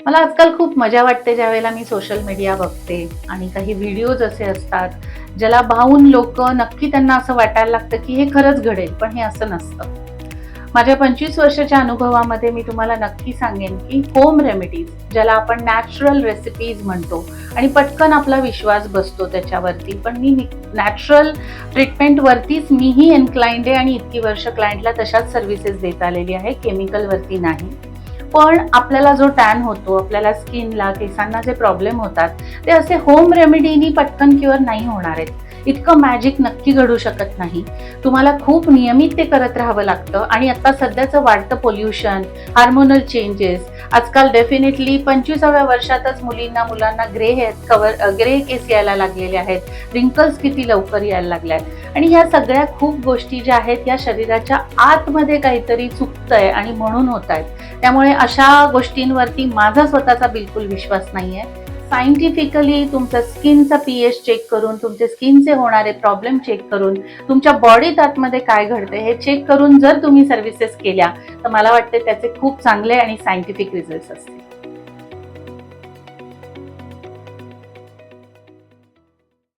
मला आजकाल खूप मजा वाटते ज्यावेळेला मी सोशल मीडिया बघते आणि काही व्हिडिओज असे असतात, ज्याला पाहून लोकं नक्की त्यांना असं वाटायला लागतं, की हे खरंच घडेल, पण हे असं नसतं. माझ्या 25 वर्षाच्या अनुभवामध्ये मी तुम्हाला नक्की सांगेन, की होम रेमेडीज ज्याला आपण नॅचरल रेसिपीज म्हणतो आणि पटकन आपला विश्वास बसतो त्याच्यावरती. पण मी नॅचरल ट्रीटमेंटवरतीच मीही इन्क्लाइंड आहे आणि इतकी वर्ष क्लायंटला तशाच सर्व्हिसेस देत आलेली आहे, केमिकलवरती नाही. पण आपल्याला जो टॅन होतो, आपल्याला स्किनला, केसांना जे प्रॉब्लेम होतात, ते असे होम रेमेडीनी पटकन क्युअर नाही होणार आहेत. इतकं मॅजिक नक्की घडू शकत नाही. तुम्हाला खूप नियमित ते करत राहावं लागतं आणि आता सध्याचं वाढतं पोल्युशन, हार्मोनल चेंजेस, आजकाल डेफिनेटली 25व्या वर्षातच मुलांना ग्रे केस यायला लागलेले आहेत. रिंकल्स किती लवकर यायला लागल्या आहेत आणि ह्या सगळ्या खूप गोष्टी ज्या आहेत, या शरीराच्या आतमध्ये काहीतरी चुकतंय आणि म्हणून होतायत. त्यामुळे अशा गोष्टींवरती माझा स्वतःचा बिलकुल विश्वास नाहीये. सायंटिफिकली तुमचं स्किनचा पीएच चेक करून, तुमचे स्किनचे होणारे प्रॉब्लेम चेक करून, तुमच्या बॉडीत आतमध्ये काय घडतंय हे चेक करून जर तुम्ही सर्व्हिसेस केल्या, तर मला वाटते त्याचे खूप चांगले आणि सायंटिफिक रिझल्ट्स असतील.